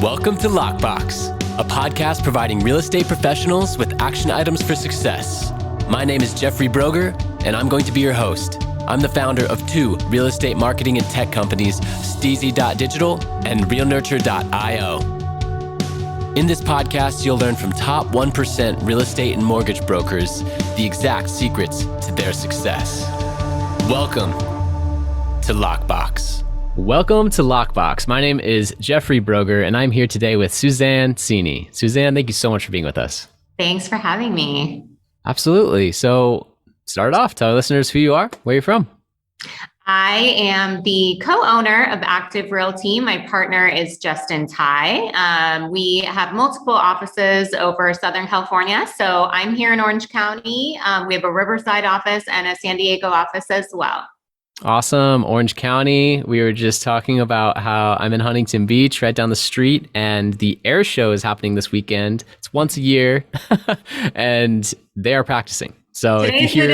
Welcome to Lockbox, a podcast providing real estate professionals with action items for success. My name is Jeffrey Brogger, and I'm going to be your host. I'm the founder of two real estate marketing and tech companies, STEEZY.Digital and realnurture.io. In this podcast, you'll learn from top 1% real estate and mortgage brokers the exact secrets to their success. Welcome to Lockbox. Welcome to Lockbox. My name is Jeffrey Brogger, and I'm here today with Suzanne Seine. Suzanne, thank you so much for being with us. Thanks for having me. Absolutely. So start off, tell our listeners who you are, where you're from. I am the co-owner of Active Realty. My partner is Justin Tai. We have multiple offices over Southern California. So I'm here in Orange County. We have a Riverside office and a San Diego office as well. Awesome. Orange County. We were just talking about how I'm in Huntington Beach, right down the street, and the air show is happening this weekend. It's once a year, and they are practicing. So Today's if you hear,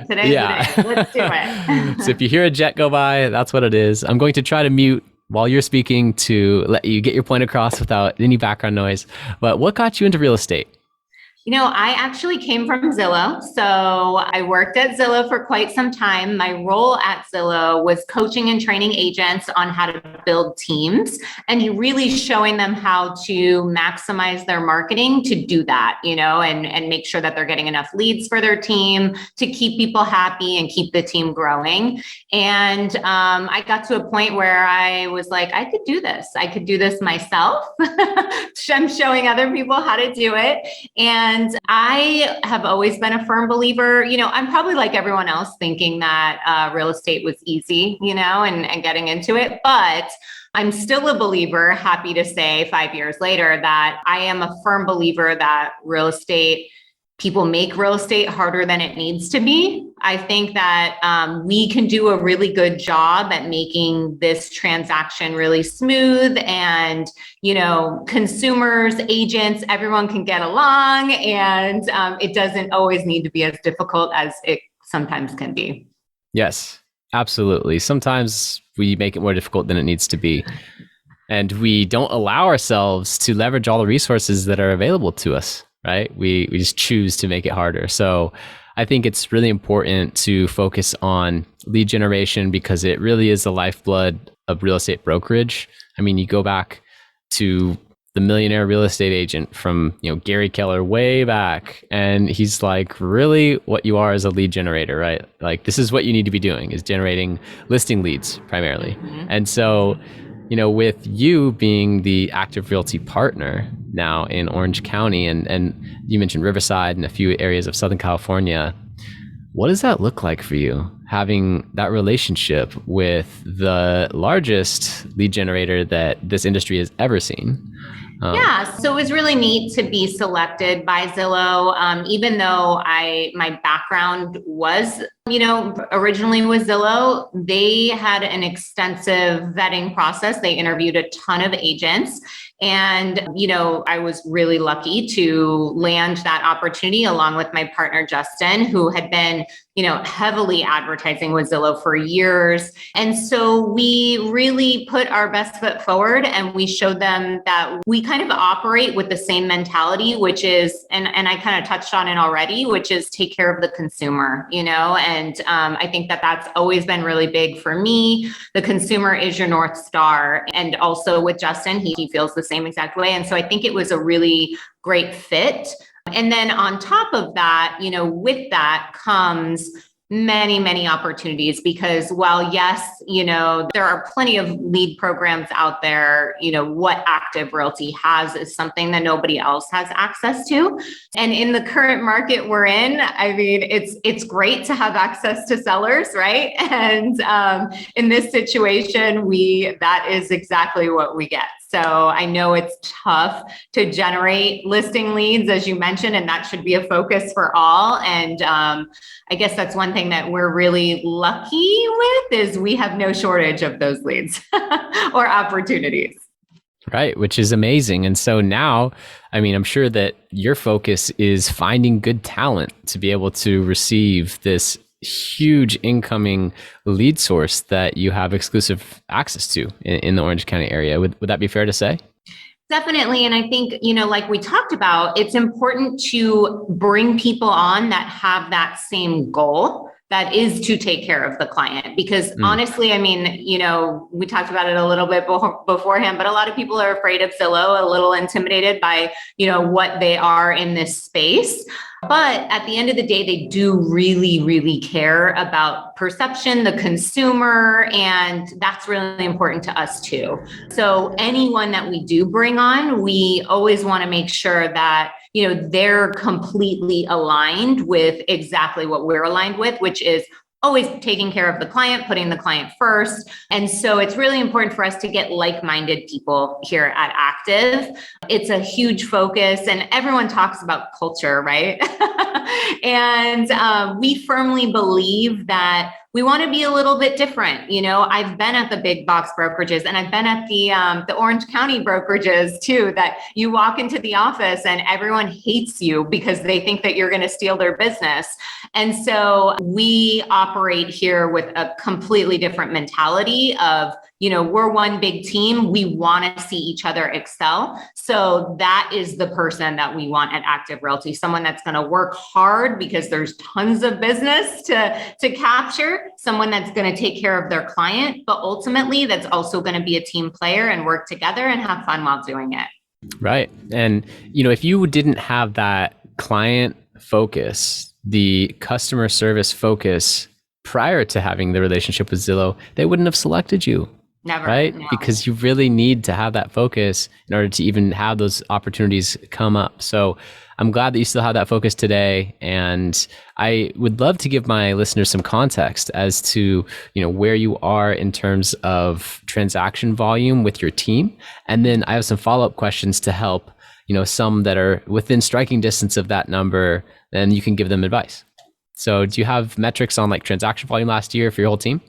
the day. Let's do it. So if you hear a jet go by, that's what it is. I'm going to try to mute while you're speaking to let you get your point across without any background noise. But what got you into real estate? You know, I actually came from Zillow. So I worked at Zillow for quite some time. My role at Zillow was coaching and training agents on how to build teams and really showing them how to maximize their marketing to do that, and make sure that they're getting enough leads for their team to keep people happy and keep the team growing. And I got to a point where I was like, I could do this. I could do this myself. I'm showing other people how to do it. And I have always been a firm believer, I'm probably like everyone else thinking that real estate was easy, and getting into it. But I'm still a believer, happy to say 5 years later, that I am a firm believer that people make real estate harder than it needs to be. I think that we can do a really good job at making this transaction really smooth and, consumers, agents, everyone can get along, and it doesn't always need to be as difficult as it sometimes can be. Yes, absolutely. Sometimes we make it more difficult than it needs to be. And we don't allow ourselves to leverage all the resources that are available to us. Right? We just choose to make it harder. So I think it's really important to focus on lead generation because it really is the lifeblood of real estate brokerage. I mean, you go back to the millionaire real estate agent from, Gary Keller way back, and he's like, really what you are is a lead generator, right? Like this is what you need to be doing is generating listing leads primarily. Mm-hmm. And so, with you being the Active Realty partner now in Orange County, and you mentioned Riverside and a few areas of Southern California, what does that look like for you, having that relationship with the largest lead generator that this industry has ever seen? So it was really neat to be selected by Zillow, even though my background was, originally with Zillow. They had an extensive vetting process. They interviewed a ton of agents. And, I was really lucky to land that opportunity along with my partner, Justin, who had been, heavily advertising with Zillow for years. And so we really put our best foot forward and we showed them that we kind of operate with the same mentality, which is, and I kind of touched on it already, which is take care of the consumer, and I think that that's always been really big for me. The consumer is your North Star. And also with Justin, he feels the same exact way. And so I think it was a really great fit. And then on top of that, with that comes many, many opportunities because while yes, there are plenty of lead programs out there, what Active Realty has is something that nobody else has access to. And in the current market we're in, I mean, it's great to have access to sellers, right? And in this situation, that is exactly what we get. So I know it's tough to generate listing leads, as you mentioned, and that should be a focus for all. And I guess that's one thing that we're really lucky with is we have no shortage of those leads or opportunities. Right, which is amazing. And so now, I mean, I'm sure that your focus is finding good talent to be able to receive this huge incoming lead source that you have exclusive access to in the Orange County area. Would that be fair to say? Definitely. And I think, like we talked about, it's important to bring people on that have that same goal. That is to take care of the client. Because honestly, I mean, we talked about it a little bit beforehand, but a lot of people are afraid of Zillow, a little intimidated by, what they are in this space. But at the end of the day, they do really, really care about perception, the consumer, and that's really important to us too. So anyone that we do bring on, we always want to make sure that they're completely aligned with exactly what we're aligned with, which is always taking care of the client, putting the client first. And so it's really important for us to get like-minded people here at Active. It's a huge focus, and everyone talks about culture, right? And we firmly believe that we want to be a little bit different. I've been at the big box brokerages, and I've been at the Orange County brokerages too, that you walk into the office and everyone hates you because they think that you're going to steal their business. And so we operate here with a completely different mentality of, we're one big team. We want to see each other excel. So that is the person that we want at Active Realty, someone that's going to work hard because there's tons of business to capture, someone that's going to take care of their client, but ultimately that's also going to be a team player and work together and have fun while doing it. Right. And, if you didn't have that client focus, the customer service focus prior to having the relationship with Zillow, they wouldn't have selected you. Never. Right? No. Because you really need to have that focus in order to even have those opportunities come up. So I'm glad that you still have that focus today. And I would love to give my listeners some context as to, where you are in terms of transaction volume with your team. And then I have some follow-up questions to help, some that are within striking distance of that number, and you can give them advice. So do you have metrics on like transaction volume last year for your whole team?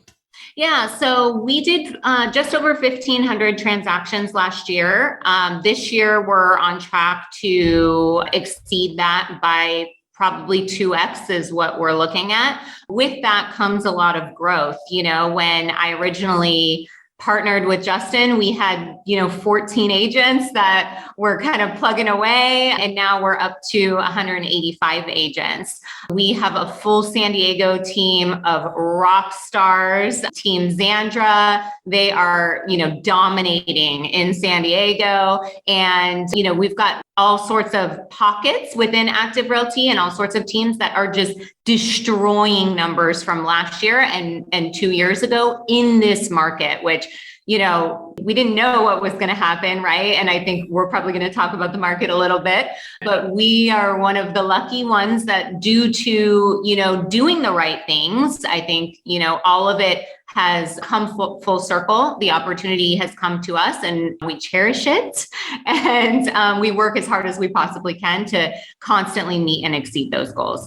Yeah, so we did just over 1,500 transactions last year. This year, we're on track to exceed that by probably 2x is what we're looking at. With that comes a lot of growth. When I originally partnered with Justin, we had, 14 agents that were kind of plugging away, and now we're up to 185 agents. We have a full San Diego team of rock stars, Team Xandra. They are, dominating in San Diego. And, we've got all sorts of pockets within Active Realty and all sorts of teams that are just destroying numbers from last year and 2 years ago in this market, which, we didn't know what was going to happen, right? And I think we're probably going to talk about the market a little bit, but we are one of the lucky ones that due to, doing the right things, I think, all of it has come full circle. The opportunity has come to us and we cherish it. And we work as hard as we possibly can to constantly meet and exceed those goals.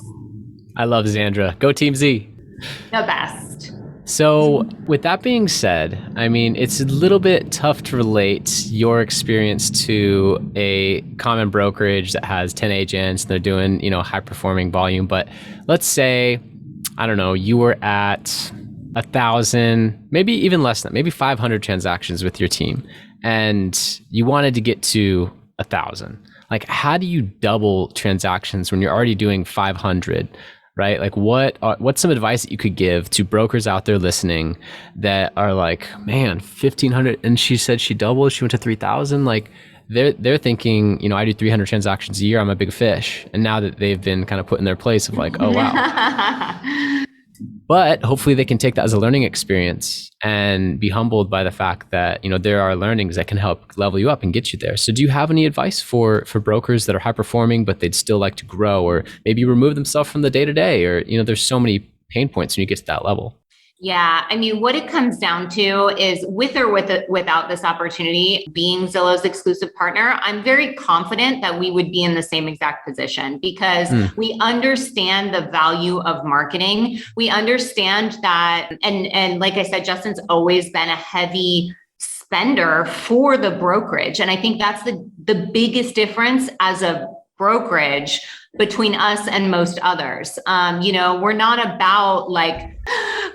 I love Xandra. Go Team Z. The best. So with that being said, I mean, it's a little bit tough to relate your experience to a common brokerage that has 10 agents and they're doing, high performing volume. But let's say, I don't know, you were at 1,000, maybe even less than that, maybe 500 transactions with your team, and you wanted to get to 1,000. Like, how do you double transactions when you're already doing 500? Right? Like what's some advice that you could give to brokers out there listening that are like, man, 1,500, and she said she doubled, she went to 3,000. Like they're thinking, I do 300 transactions a year, I'm a big fish. And now that they've been kind of put in their place of like, oh, wow. But hopefully they can take that as a learning experience and be humbled by the fact that, there are learnings that can help level you up and get you there. So do you have any advice for brokers that are high performing, but they'd still like to grow, or maybe remove themselves from the day to day, or, there's so many pain points when you get to that level? Yeah. I mean, what it comes down to is with or without this opportunity, being Zillow's exclusive partner, I'm very confident that we would be in the same exact position because we understand the value of marketing. We understand that, and like I said, Justin's always been a heavy spender for the brokerage. And I think that's the biggest difference as a brokerage between us and most others. We're not about like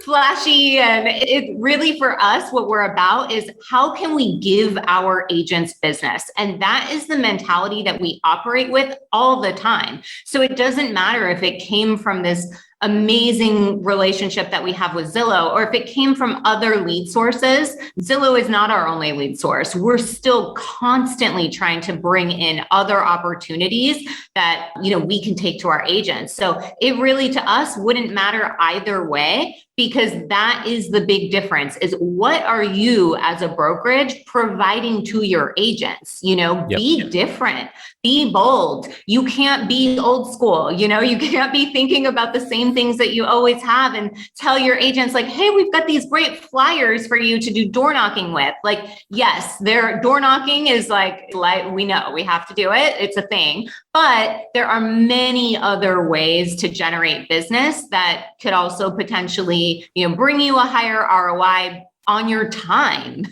flashy. And it really, for us, what we're about is how can we give our agents business? And that is the mentality that we operate with all the time. So it doesn't matter if it came from this amazing relationship that we have with Zillow, or if it came from other lead sources. Zillow is not our only lead source. We're still constantly trying to bring in other opportunities that, we can take to our agents. So it really, to us, wouldn't matter either way, because that is the big difference, is what are you as a brokerage providing to your agents? Be different, be bold. You can't be old school. You can't be thinking about the same things that you always have and tell your agents like, hey, we've got these great flyers for you to do door knocking with. Like, yes, their door knocking is like we know we have to do it. It's a thing, but there are many other ways to generate business that could also potentially, bring you a higher ROI on your time.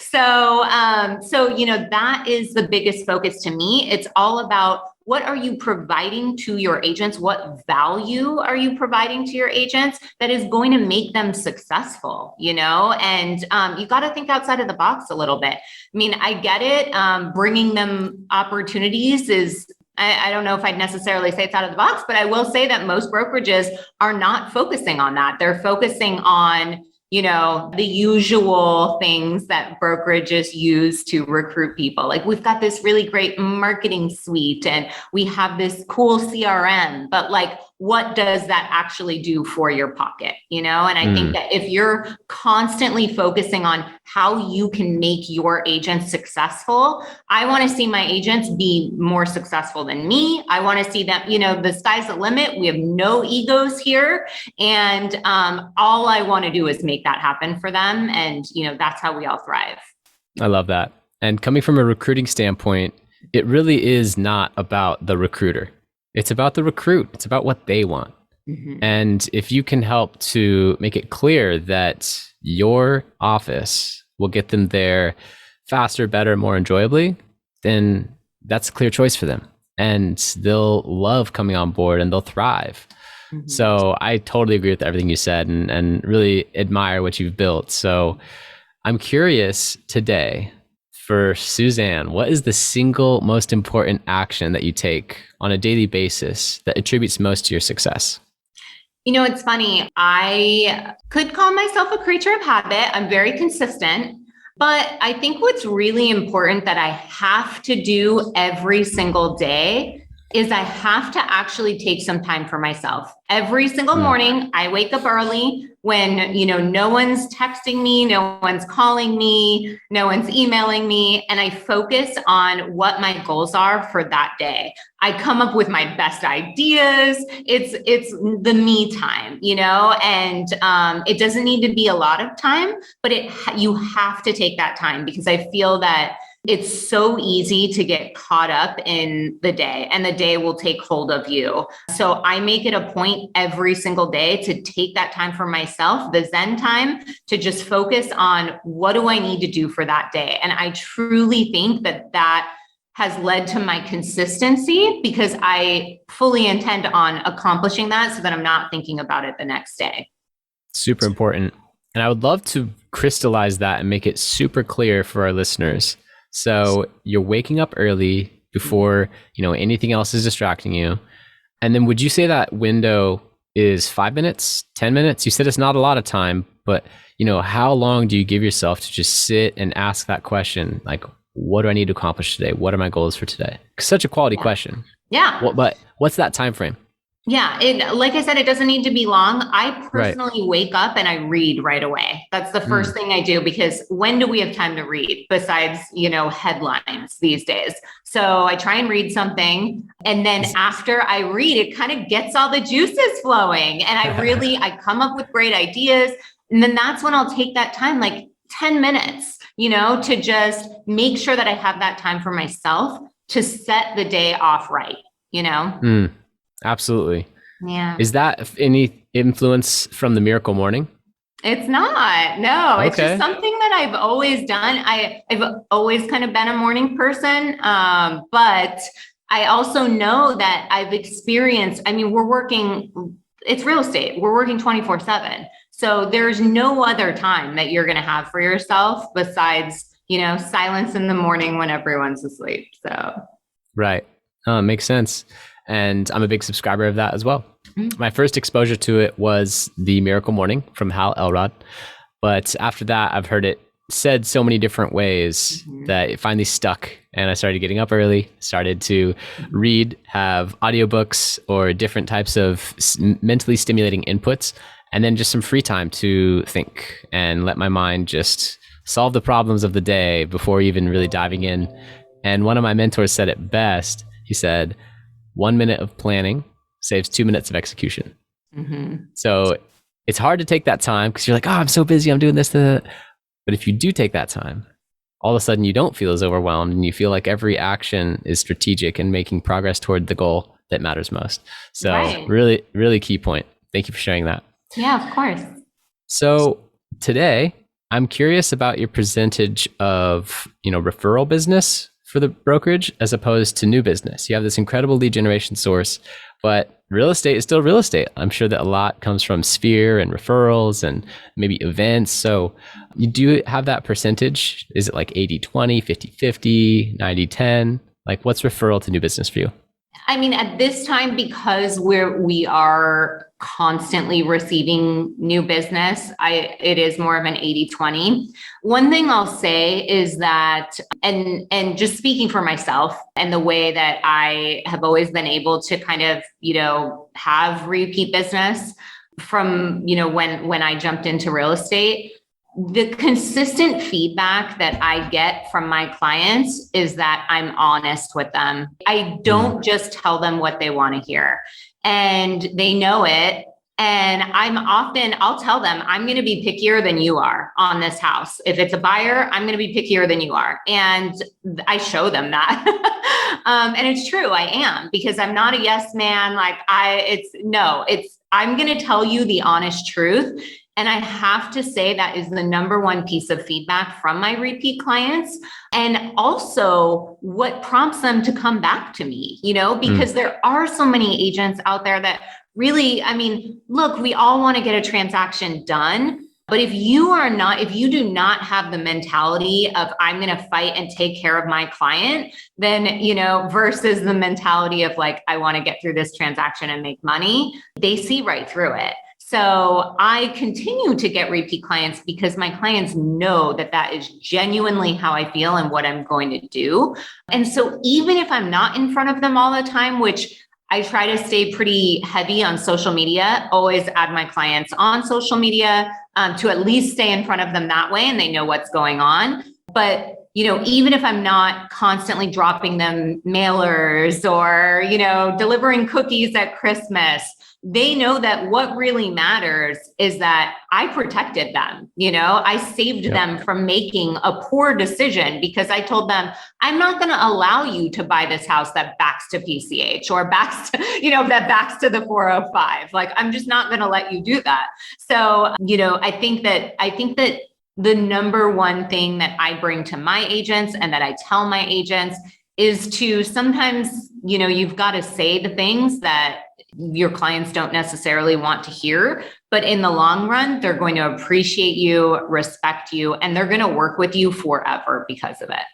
So, that is the biggest focus to me. It's all about, what are you providing to your agents? What value are you providing to your agents that is going to make them successful, And you got to think outside of the box a little bit. I mean, I get it. Bringing them opportunities is, I don't know if I'd necessarily say it's out of the box, but I will say that most brokerages are not focusing on that. They're focusing on, the usual things that brokerages use to recruit people. Like, we've got this really great marketing suite and we have this cool CRM, but like, what does that actually do for your pocket? And I think that if you're constantly focusing on how you can make your agents successful, I want to see my agents be more successful than me. I want to see them, the sky's the limit. We have no egos here. And all I want to do is make that happen for them. And, that's how we all thrive. I love that. And coming from a recruiting standpoint, it really is not about the recruiter. It's about the recruit. It's about what they want. Mm-hmm. And if you can help to make it clear that your office will get them there faster, better, more enjoyably, then that's a clear choice for them. And they'll love coming on board and they'll thrive. Mm-hmm. So I totally agree with everything you said and really admire what you've built. So I'm curious today, for Suzanne, what is the single most important action that you take on a daily basis that attributes most to your success? It's funny. I could call myself a creature of habit. I'm very consistent, but I think what's really important that I have to do every single day is I have to actually take some time for myself. Every single morning, I wake up early when, no one's texting me, no one's calling me, no one's emailing me, and I focus on what my goals are for that day. I come up with my best ideas. It's the me time, and it doesn't need to be a lot of time, but you have to take that time, because I feel that it's so easy to get caught up in the day, and the day will take hold of you. So I make it a point every single day to take that time for myself, the Zen time, to just focus on what do I need to do for that day. And I truly think that has led to my consistency, because I fully intend on accomplishing that so that I'm not thinking about it the next day. Super important. And I would love to crystallize that and make it super clear for our listeners. So you're waking up early before, anything else is distracting you. And then would you say that window is 5 minutes, 10 minutes? You said it's not a lot of time, but how long do you give yourself to just sit and ask that question? Like, what do I need to accomplish today? What are my goals for today? Such a quality question. Yeah. But what's that time frame? Yeah. Like I said, it doesn't need to be long. I personally wake up and I read right away. That's the first thing I do, because when do we have time to read besides, headlines these days? So I try and read something. And then after I read, it kind of gets all the juices flowing. And I come up with great ideas. And then that's when I'll take that time, like 10 minutes, to just make sure that I have that time for myself to set the day off right, Absolutely. Yeah. Is that any influence from the Miracle Morning? It's not. No, Okay. It's just something that I've always done. I've always kind of been a morning person. But I also know that I've experienced, we're working it's real estate. We're working 24/7. So there's no other time that you're going to have for yourself besides, silence in the morning when everyone's asleep. So. Right. Makes sense. And I'm a big subscriber of that as well. My first exposure to it was The Miracle Morning from Hal Elrod. But after that, I've heard it said so many different ways that it finally stuck. And I started getting up early, started to read, have audiobooks or different types of mentally stimulating inputs, and then just some free time to think and let my mind just solve the problems of the day before even really diving in. And one of my mentors said it best. He said, 1 minute of planning saves 2 minutes of execution. So it's hard to take that time because you're like, oh, I'm so busy, I'm doing this. But if you do take that time, all of a sudden you don't feel as overwhelmed and you feel like every action is strategic and making progress toward the goal that matters most. So really, really key point. Thank you for sharing that. Yeah, of course. So today, I'm curious about your percentage of, referral business for the brokerage as opposed to new business. You have this incredible lead generation source, but real estate is still real estate. I'm sure that a lot comes from Sphere and referrals and maybe events. So you do have that percentage. Is it like 80-20, 50-50, 90-10? Like what's referral to new business for you? I mean, at this time, because we are constantly receiving new business, it is more of an 80-20. One thing I'll say is that, and just speaking for myself and the way that I have always been able to kind of, have repeat business from, when I jumped into real estate, the consistent feedback that I get from my clients is that I'm honest with them. I don't just tell them what they want to hear, and they know it. And I'll tell them, I'm going to be pickier than you are on this house. If it's a buyer, I'm going to be pickier than you are. And I show them that. And it's true. I am, because I'm not a yes man. I'm going to tell you the honest truth. And I have to say that is the number one piece of feedback from my repeat clients. And also what prompts them to come back to me, because there are so many agents out there that really, look, we all want to get a transaction done. But if you do not have the mentality of I'm going to fight and take care of my client, then, versus the mentality of like, I want to get through this transaction and make money, they see right through it. So I continue to get repeat clients because my clients know that is genuinely how I feel and what I'm going to do. And so even if I'm not in front of them all the time, which I try to stay pretty heavy on social media, always add my clients on social media to at least stay in front of them that way and they know what's going on. But even if I'm not constantly dropping them mailers or, delivering cookies at Christmas, they know that what really matters is that I protected them. I saved them from making a poor decision because I told them, I'm not going to allow you to buy this house that backs to PCH or backs to, that backs to the 405. Like, I'm just not going to let you do that. So, I think that the number one thing that I bring to my agents and that I tell my agents is to sometimes, you've got to say the things that your clients don't necessarily want to hear, but in the long run, they're going to appreciate you, respect you, and they're going to work with you forever because of it.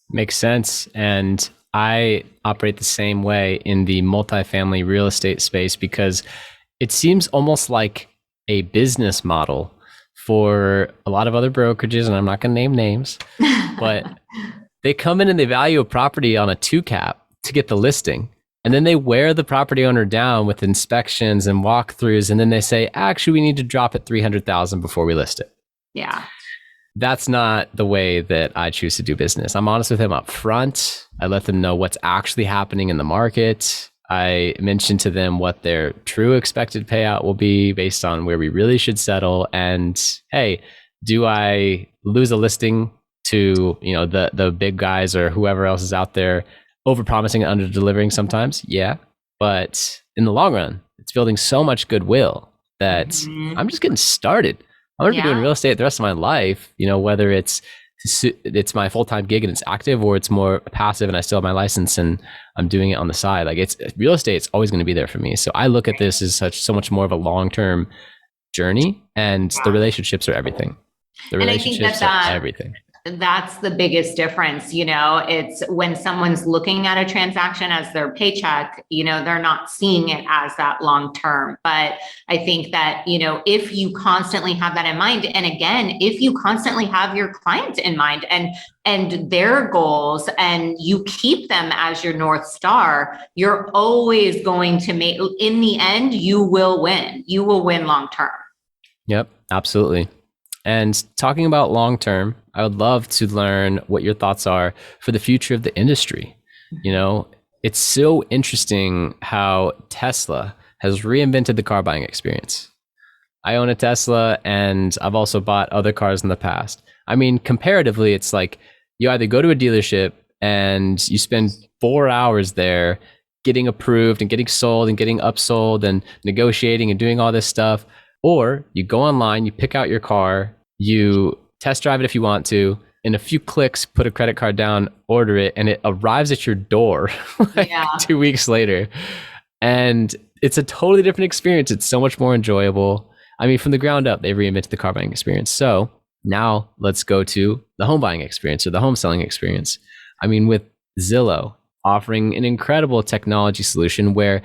Makes sense. And I operate the same way in the multifamily real estate space because it seems almost like a business model for a lot of other brokerages, and I'm not going to name names, but they come in and they value a property on a 2 cap to get the listing. And then they wear the property owner down with inspections and walkthroughs. And then they say, actually, we need to drop it $300,000 before we list it. Yeah. That's not the way that I choose to do business. I'm honest with them up front. I let them know what's actually happening in the market. I mention to them what their true expected payout will be based on where we really should settle. And hey, do I lose a listing to, the big guys or whoever else is out there over-promising and under-delivering sometimes? Yeah. But in the long run, it's building so much goodwill that I'm just getting started. I'm going to be doing real estate the rest of my life, whether it's it's my full-time gig and it's active, or it's more passive and I still have my license and I'm doing it on the side. Like it's real estate, it's always going to be there for me. So I look at this as so much more of a long-term journey, and the relationships are everything. The relationships are everything. That's the biggest difference. It's when someone's looking at a transaction as their paycheck, they're not seeing it as that long term. But I think that, if you constantly have that in mind, and again, if you constantly have your clients in mind and their goals, and you keep them as your North Star, you're always going to in the end, you will win. You will win long term. Yep, absolutely. And talking about long term, I would love to learn what your thoughts are for the future of the industry. It's so interesting how Tesla has reinvented the car buying experience. I own a Tesla, and I've also bought other cars in the past. I mean, comparatively, it's like you either go to a dealership and you spend 4 hours there getting approved and getting sold and getting upsold and negotiating and doing all this stuff, or you go online, you pick out your car, you test drive it if you want to, in a few clicks, put a credit card down, order it, and it arrives at your door 2 weeks later. And it's a totally different experience. It's so much more enjoyable. I mean, from the ground up, they've reinvented the car buying experience. So now let's go to the home buying experience or the home selling experience. I mean, with Zillow offering an incredible technology solution where,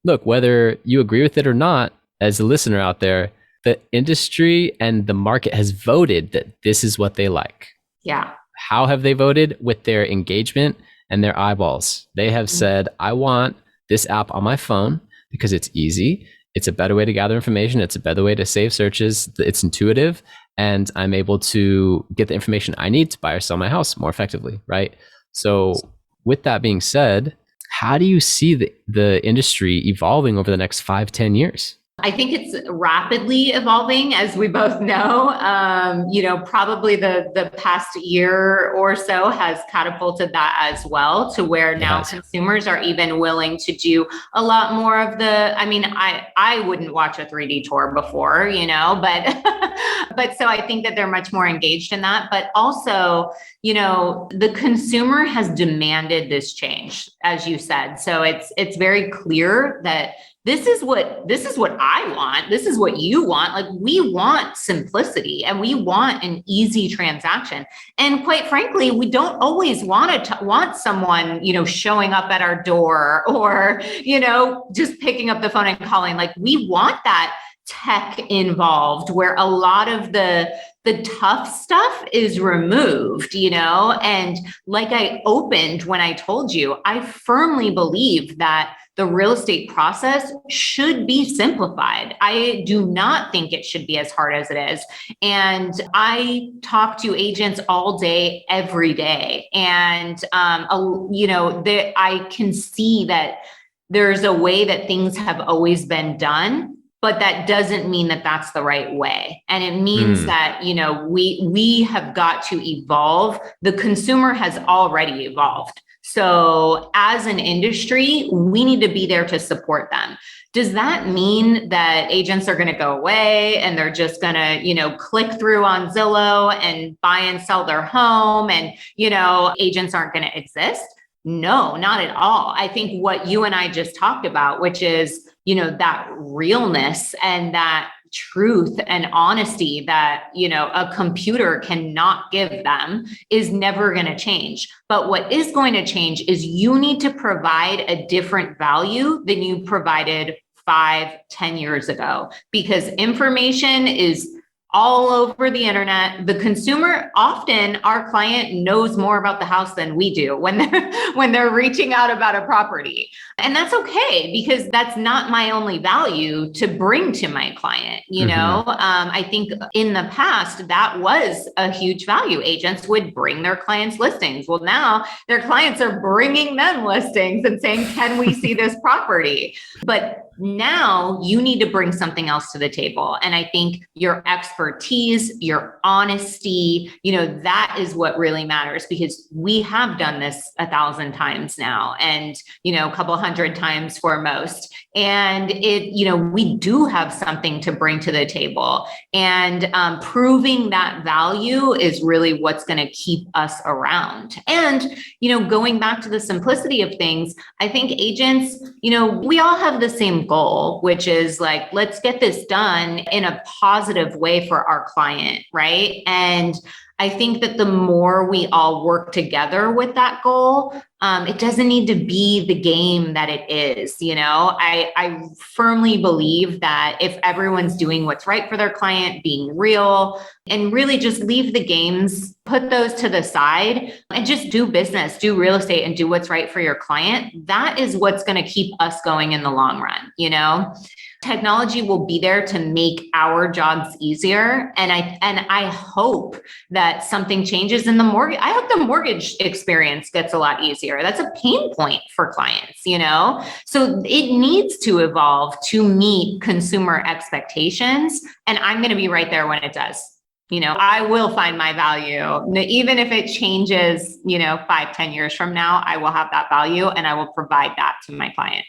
look, whether you agree with it or not, as a listener out there, the industry and the market has voted that this is what they like. Yeah. How have they voted? With their engagement and their eyeballs. They have said, I want this app on my phone because it's easy. It's a better way to gather information. It's a better way to save searches. It's intuitive. And I'm able to get the information I need to buy or sell my house more effectively, right? So with that being said, how do you see the industry evolving over the next 5-10 years? I think it's rapidly evolving, as we both know. Probably the past year or so has catapulted that as well, to where now consumers are even willing to do a lot more of I wouldn't watch a 3D tour before, but so I think that they're much more engaged in that. But also, the consumer has demanded this change, as you said. So it's very clear that this is what I want. This is what you want. Like, we want simplicity and we want an easy transaction. And quite frankly, we don't always want someone, showing up at our door or, just picking up the phone and calling. Like, we want that tech involved where a lot of the tough stuff is removed, and like I opened when I told you, I firmly believe that the real estate process should be simplified. I do not think it should be as hard as it is. And I talk to agents all day, every day. And, I can see that there's a way that things have always been done, but that doesn't mean that that's the right way. And it means that, we have got to evolve. The consumer has already evolved. So as an industry, we need to be there to support them. Does that mean that agents are going to go away and they're just going to, click through on Zillow and buy and sell their home and, agents aren't going to exist? No, not at all. I think what you and I just talked about, which is, that realness and that truth and honesty that, a computer cannot give them, is never going to change. But what is going to change is you need to provide a different value than you provided 5-10 years ago, because information is all over the internet. The consumer, often our client knows more about the house than we do when they're reaching out about a property. And that's okay, because that's not my only value to bring to my client. I think in the past, that was a huge value. Agents would bring their clients listings. Well, now their clients are bringing them listings and saying, can we see this property? But now you need to bring something else to the table. And I think your expertise expertise, your honesty, that is what really matters, because we have done this 1,000 times now, and, a couple hundred times for most. And we do have something to bring to the table, and proving that value is really what's going to keep us around. And, going back to the simplicity of things, I think agents, we all have the same goal, which is like, let's get this done in a positive way for our client, right? And I think that the more we all work together with that goal, it doesn't need to be the game that it is. I firmly believe that if everyone's doing what's right for their client, being real, and really just leave the games, put those to the side, and just do business, do real estate, and do what's right for your client, that is what's going to keep us going in the long run. Technology will be there to make our jobs easier. And I hope that something changes in the mortgage. I hope the mortgage experience gets a lot easier. That's a pain point for clients, So it needs to evolve to meet consumer expectations. And I'm going to be right there when it does. I will find my value. Even if it changes, 5-10 years from now, I will have that value and I will provide that to my client.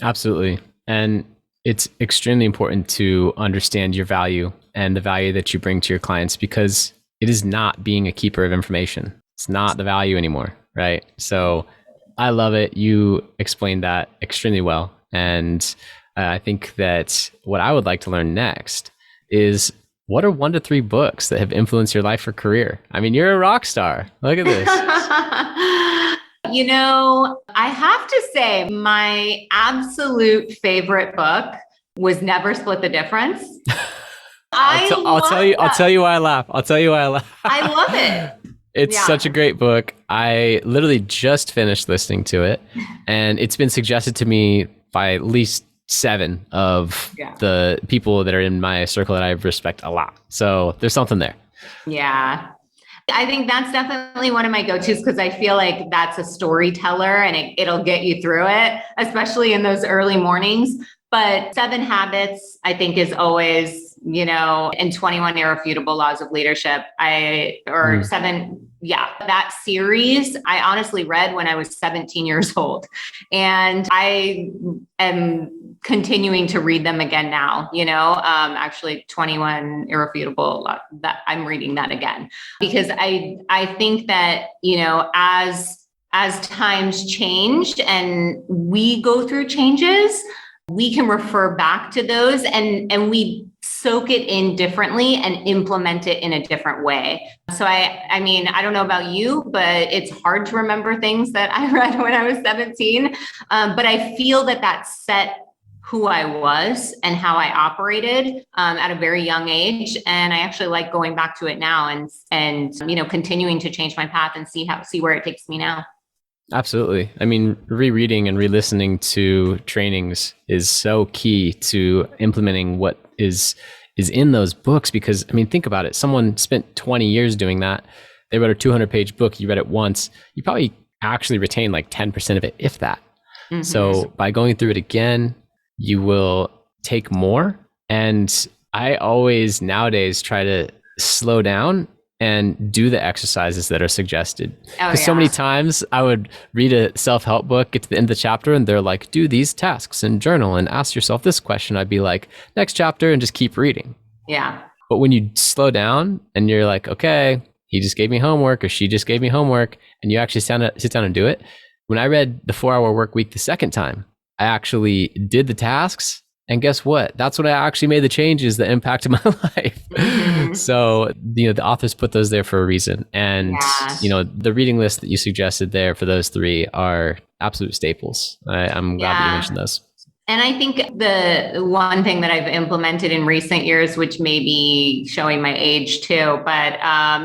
Absolutely. And it's extremely important to understand your value and the value that you bring to your clients, because it is not being a keeper of information. It's not the value anymore, right? So I love it. You explained that extremely well. And I think that what I would like to learn next is, what are 1 to 3 books that have influenced your life or career? I mean, you're a rock star. Look at this. I have to say my absolute favorite book was Never Split the Difference. I'll tell you why I laugh. I love it. It's such a great book. I literally just finished listening to it, and it's been suggested to me by at least 7 of the people that are in my circle that I respect a lot. So there's something there. Yeah. I think that's definitely one of my go-tos, because I feel like that's a storyteller and it'll get you through it, especially in those early mornings. But 7 Habits, I think, is always, and 21 Irrefutable Laws of Leadership. That series, I honestly read when I was 17 years old. And I am continuing to read them again now, actually 21 Irrefutable, that I'm reading that again, because I think that, as times change and we go through changes, we can refer back to those and we soak it in differently and implement it in a different way. So I mean, I don't know about you, but it's hard to remember things that I read when I was 17. But I feel that set who I was and how I operated at a very young age. And I actually like going back to it now and continuing to change my path and see where it takes me now. Absolutely. I mean, rereading and re-listening to trainings is so key to implementing what is in those books, because I mean, think about it. Someone spent 20 years doing that. They wrote a 200-page book. You read it once. You probably actually retain like 10% of it, if that. Mm-hmm. So by going through it again, you will take more. And I always nowadays try to slow down and do the exercises that are suggested. Because so many times I would read a self-help book, get to the end of the chapter, and they're like, do these tasks and journal and ask yourself this question. I'd be like, next chapter, and just keep reading. Yeah. But when you slow down and you're like, okay, he just gave me homework or she just gave me homework, and you actually sit down and do it. When I read The 4-Hour Work Week the second time, I actually did the tasks. And guess what? That's when I actually made the changes that impacted my life. Mm-hmm. So, the authors put those there for a reason. And, the reading list that you suggested there for those 3 are absolute staples. I'm glad that you mentioned those. And I think the one thing that I've implemented in recent years, which may be showing my age too, but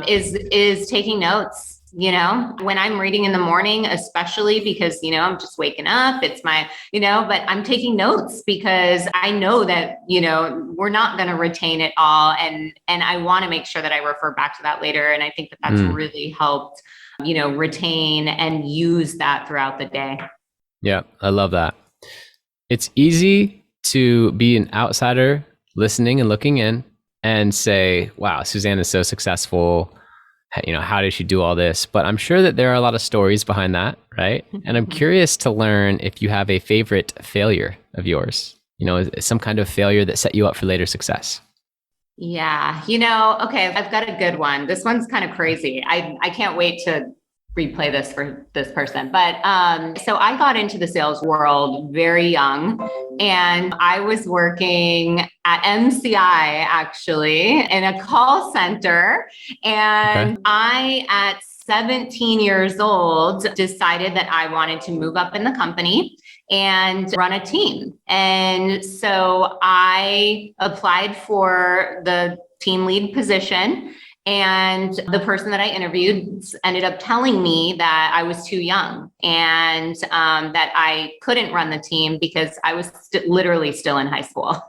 is taking notes. When I'm reading in the morning, especially because, I'm just waking up, it's my, but I'm taking notes because I know that, we're not going to retain it all. And I want to make sure that I refer back to that later. And I think that that's really helped, retain and use that throughout the day. Yeah, I love that. It's easy to be an outsider listening and looking in and say, wow, Suzanne is so successful. How did she do all this? But I'm sure that there are a lot of stories behind that, right? And I'm curious to learn if you have a favorite failure of yours, some kind of failure that set you up for later success. Yeah. Okay, I've got a good one. This one's kind of crazy. I can't wait to replay this for this person. But so I got into the sales world very young, and I was working at MCI actually in a call center. And Okay. I, at 17 years old, decided that I wanted to move up in the company and run a team. And so I applied for the team lead position. And the person that I interviewed ended up telling me that I was too young and that I couldn't run the team because I was literally still in high school.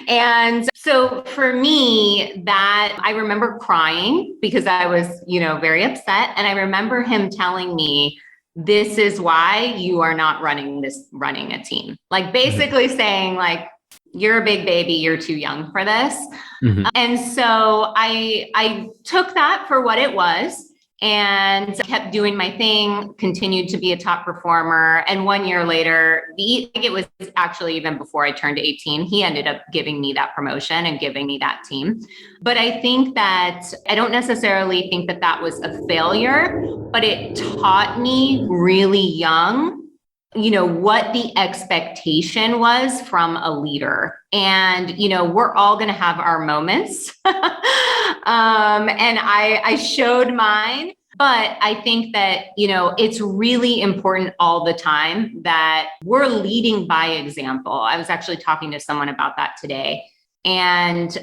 And so for me, that I remember crying because I was, very upset. And I remember him telling me, this is why you are not running a team. Like basically saying like, you're a big baby, you're too young for this. Mm-hmm. And so I took that for what it was and kept doing my thing, continued to be a top performer. And 1 year later, I think it was actually even before I turned 18, he ended up giving me that promotion and giving me that team. But I think that I don't necessarily think that that was a failure, but it taught me really young what the expectation was from a leader. And, we're all going to have our moments. And I showed mine, but I think that, it's really important all the time that we're leading by example. I was actually talking to someone about that today. And,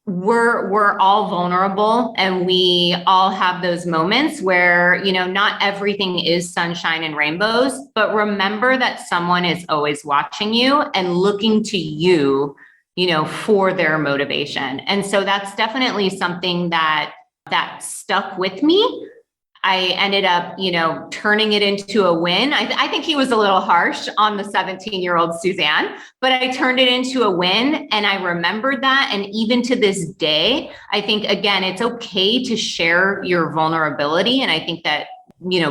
we're all vulnerable, and we all have those moments where, not everything is sunshine and rainbows, but remember that someone is always watching you and looking to you, for their motivation. And so that's definitely something that stuck with me. I ended up, turning it into a win. I think he was a little harsh on the 17-year-old Suzanne, but I turned it into a win, and I remembered that. And even to this day, I think, again, it's okay to share your vulnerability. And I think that,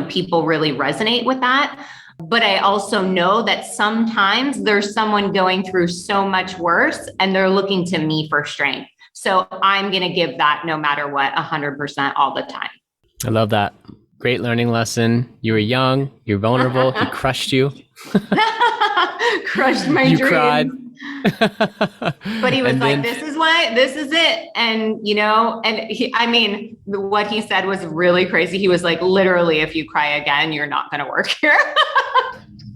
people really resonate with that. But I also know that sometimes there's someone going through so much worse, and they're looking to me for strength. So I'm going to give that no matter what, 100% all the time. I love that. Great learning lesson. You were young, you're vulnerable. He crushed you. Crushed my you dreams. Cried. But he was like, this is it. And, what he said was really crazy. He was like, literally, if you cry again, you're not going to work here.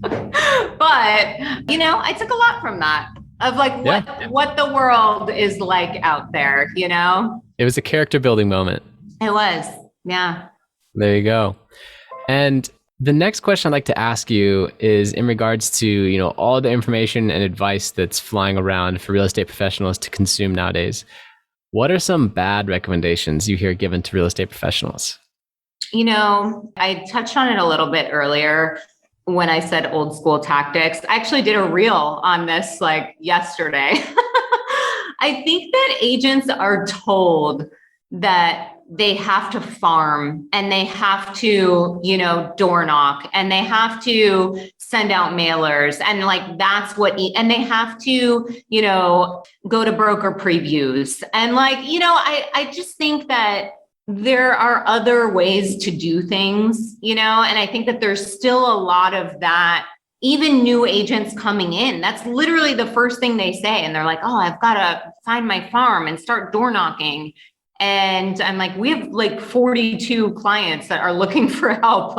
But, I took a lot from that of what the world is like out there, It was a character building moment. It was. Yeah. There you go. And the next question I'd like to ask you is in regards to, all the information and advice that's flying around for real estate professionals to consume nowadays. What are some bad recommendations you hear given to real estate professionals? I touched on it a little bit earlier when I said old school tactics. I actually did a reel on this yesterday. I think that agents are told that they have to farm, and they have to, door knock, and they have to send out mailers, and that's and they have to, go to broker previews. And I just think that there are other ways to do things, and I think that there's still a lot of that. Even new agents coming in, that's literally the first thing they say. And they're like, oh, I've got to find my farm and start door knocking. And I'm like, we have 42 clients that are looking for help,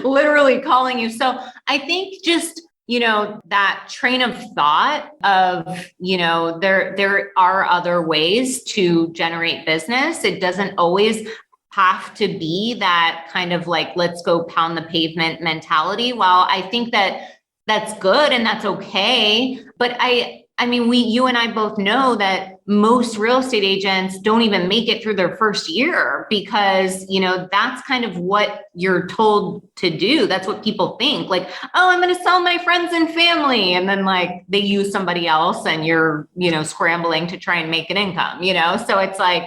literally calling you. So I think just, that train of thought of, there are other ways to generate business. It doesn't always have to be that kind of let's go pound the pavement mentality. While I think that that's good and that's okay. But you and I both know that most real estate agents don't even make it through their first year because, that's kind of what you're told to do. That's what people think. Like, oh, I'm going to sell my friends and family. And then like they use somebody else and you're, scrambling to try and make an income, So it's like,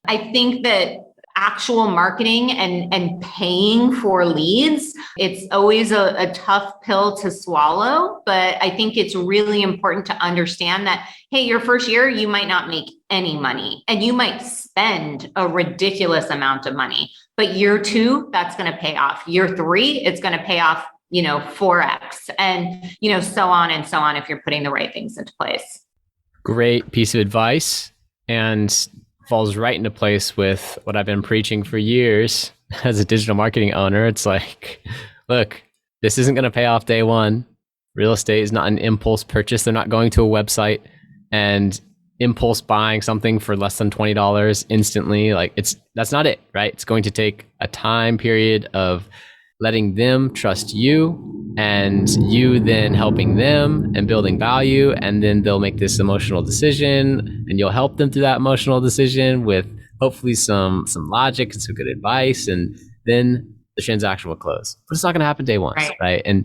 I think that actual marketing and paying for leads, it's always a tough pill to swallow. But I think it's really important to understand that, hey, your first year, you might not make any money and you might spend a ridiculous amount of money. But year 2, that's going to pay off. Year 3, it's going to pay off, 4x and, so on and so on if you're putting the right things into place. Great piece of advice. And falls right into place with what I've been preaching for years as a digital marketing owner. It's like, look, this isn't going to pay off day one. Real estate is not an impulse purchase. They're not going to a website and impulse buying something for less than $20 instantly. Like that's not it, right? It's going to take a time period of letting them trust you and you then helping them and building value. And then they'll make this emotional decision and you'll help them through that emotional decision with hopefully some logic and some good advice. And then the transaction will close. But it's not going to happen day one, right? And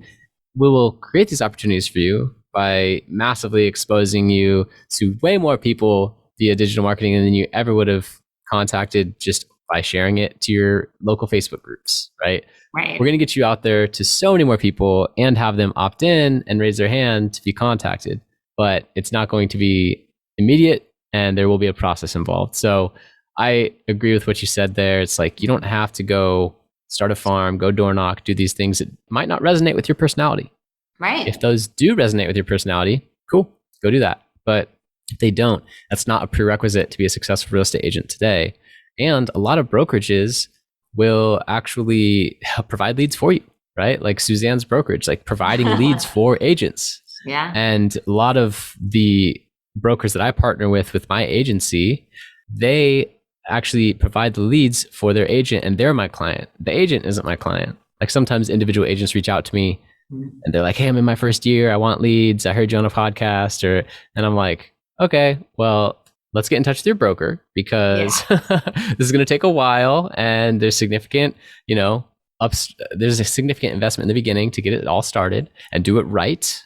we will create these opportunities for you by massively exposing you to way more people via digital marketing than you ever would have contacted just by sharing it to your local Facebook groups, right? Right. We're going to get you out there to so many more people and have them opt in and raise their hand to be contacted. But it's not going to be immediate and there will be a process involved. So I agree with what you said there. It's like you don't have to go start a farm, go door knock, do these things that might not resonate with your personality. Right. If those do resonate with your personality, cool, go do that. But if they don't, that's not a prerequisite to be a successful real estate agent today. And a lot of brokerages will actually help provide leads for you, right? Like Suzanne's brokerage, like providing leads for agents. Yeah. And a lot of the brokers that I partner with my agency, they actually provide the leads for their agent and they're my client. The agent isn't my client. Like sometimes individual agents reach out to me and they're like, hey, I'm in my first year. I want leads. I heard you on a podcast. And I'm like, okay, well, let's get in touch with your broker because this is going to take a while and there's significant, there's a significant investment in the beginning to get it all started and do it right.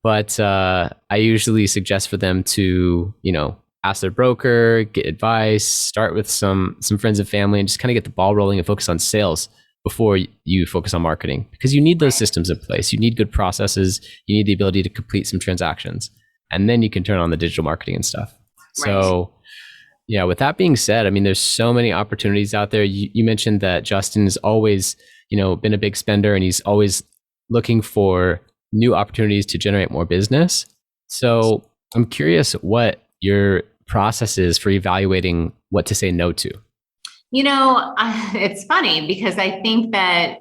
But I usually suggest for them to, ask their broker, get advice, start with some friends and family and just kind of get the ball rolling and focus on sales before you focus on marketing because you need those systems in place. You need good processes. You need the ability to complete some transactions and then you can turn on the digital marketing and stuff. So yeah, with that being said, I mean, there's so many opportunities out there. You mentioned that Justin has always, been a big spender and he's always looking for new opportunities to generate more business. So I'm curious what your process is for evaluating what to say no to. It's funny because I think that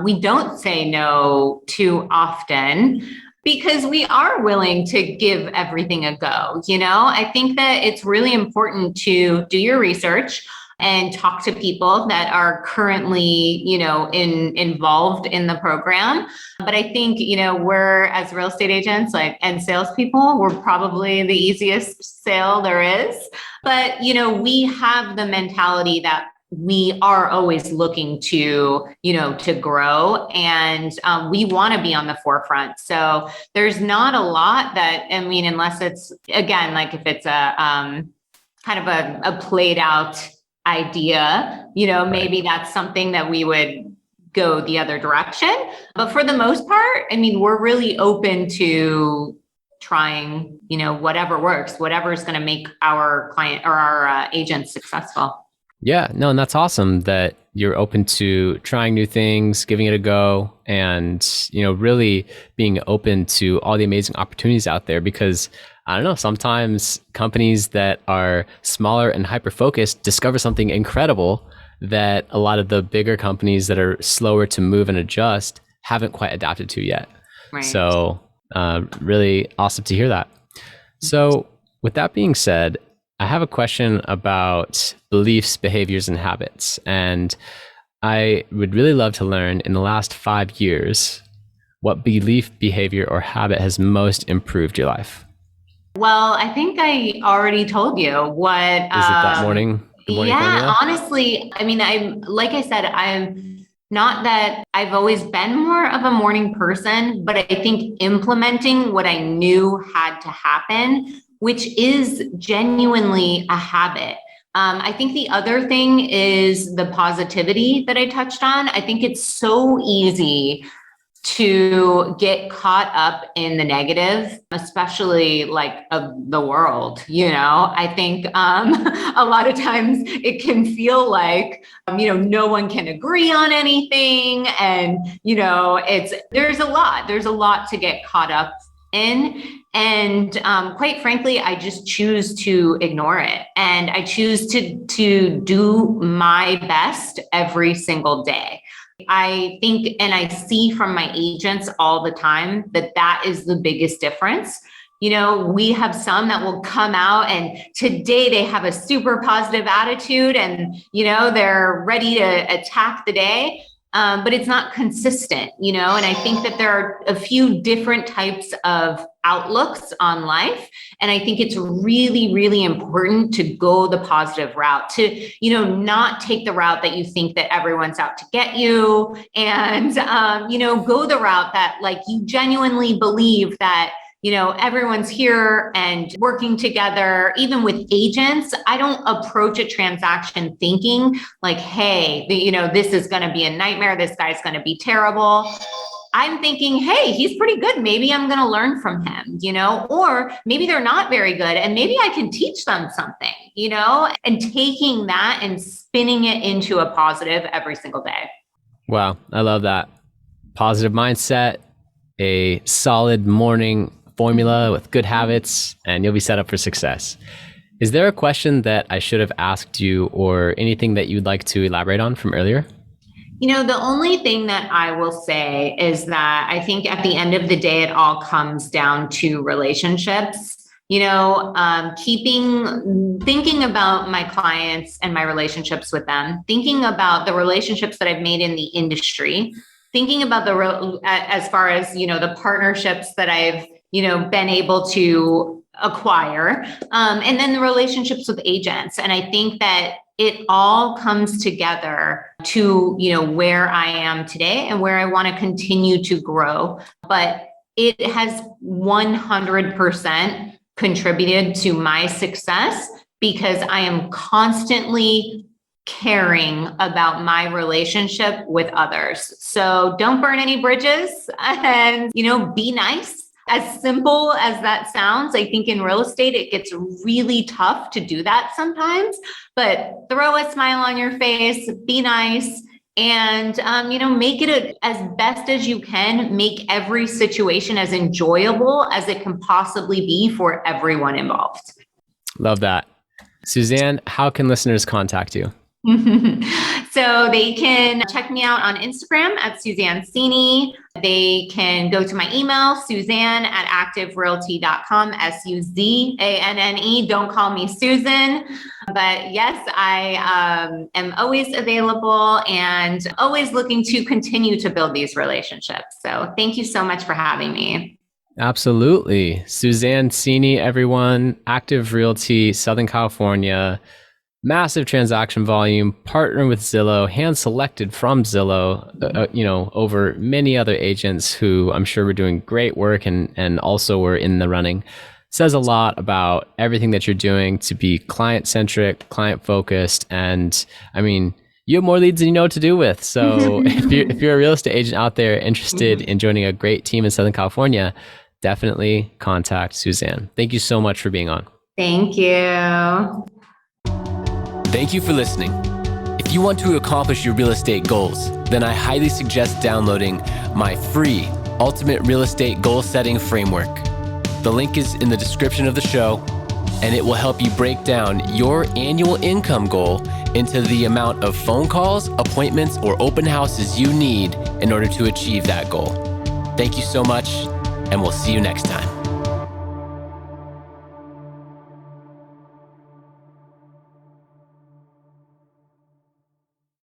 we don't say no too often. Because we are willing to give everything a go. I think that it's really important to do your research and talk to people that are currently, involved in the program. But I think, we're as real estate agents and salespeople, we're probably the easiest sale there is. But, we have the mentality that we are always looking to grow and we want to be on the forefront. So there's not a lot that, unless it's, again, like if it's a kind of a played out idea, maybe that's something that we would go the other direction. But for the most part, we're really open to trying, whatever works, whatever is going to make our client or our agents successful. Yeah, no, and that's awesome that you're open to trying new things, giving it a go, and, really being open to all the amazing opportunities out there because I don't know, sometimes companies that are smaller and hyper-focused discover something incredible that a lot of the bigger companies that are slower to move and adjust haven't quite adapted to yet. Right. So really awesome to hear that. So with that being said, I have a question about beliefs, behaviors, and habits. And I would really love to learn in the last 5 years, what belief, behavior, or habit has most improved your life? Well, I think I already told you what. Is it that morning? Good morning formula? Honestly, I mean, like I said, I'm not that I've always been more of a morning person, but I think implementing what I knew had to happen, which is genuinely a habit. I think the other thing is the positivity that I touched on. I think it's so easy to get caught up in the negative, especially like of the world. I think a lot of times it can feel like, no one can agree on anything. And, there's a lot to get caught up in. And quite frankly, I just choose to ignore it. And I choose to do my best every single day. I think, and I see from my agents all the time that is the biggest difference. We have some that will come out and today they have a super positive attitude and, they're ready to attack the day. But it's not consistent, and I think that there are a few different types of outlooks on life. And I think it's really, really important to go the positive route, to, not take the route that you think that everyone's out to get you and, go the route that like you genuinely believe that, everyone's here and working together. Even with agents, I don't approach a transaction thinking like, hey, this is going to be a nightmare. This guy's going to be terrible. I'm thinking, hey, he's pretty good. Maybe I'm going to learn from him, or maybe they're not very good and maybe I can teach them something, and taking that and spinning it into a positive every single day. Wow. I love that. Positive mindset, a solid morning formula with good habits, and you'll be set up for success. Is there a question that I should have asked you or anything that you'd like to elaborate on from earlier? The only thing that I will say is that I think at the end of the day, it all comes down to relationships. Thinking about my clients and my relationships with them, thinking about the relationships that I've made in the industry, thinking about as far as, the partnerships that I've been able to acquire, and then the relationships with agents. And I think that it all comes together to, where I am today and where I want to continue to grow. But it has 100% contributed to my success because I am constantly caring about my relationship with others. So don't burn any bridges and, be nice. As simple as that sounds, I think in real estate, it gets really tough to do that sometimes, but throw a smile on your face, be nice, and, make it as best as you can, make every situation as enjoyable as it can possibly be for everyone involved. Love that. Suzanne, how can listeners contact you? So they can check me out on Instagram at Suzanne Seine. They can go to my email, Suzanne@activerealty.com, SUZANNE. Don't call me Susan. But yes, I am always available and always looking to continue to build these relationships. So thank you so much for having me. Absolutely. Suzanne Seine, everyone, Active Realty, Southern California. Massive transaction volume, partner with Zillow, hand selected from Zillow, over many other agents who I'm sure were doing great work and also were in the running. Says a lot about everything that you're doing to be client-centric, client-focused, and I mean, you have more leads than you know what to do with. So if you're a real estate agent out there interested in joining a great team in Southern California, definitely contact Suzanne. Thank you so much for being on. Thank you. Thank you for listening. If you want to accomplish your real estate goals, then I highly suggest downloading my free Ultimate Real Estate Goal Setting Framework. The link is in the description of the show, and it will help you break down your annual income goal into the amount of phone calls, appointments, or open houses you need in order to achieve that goal. Thank you so much, and we'll see you next time.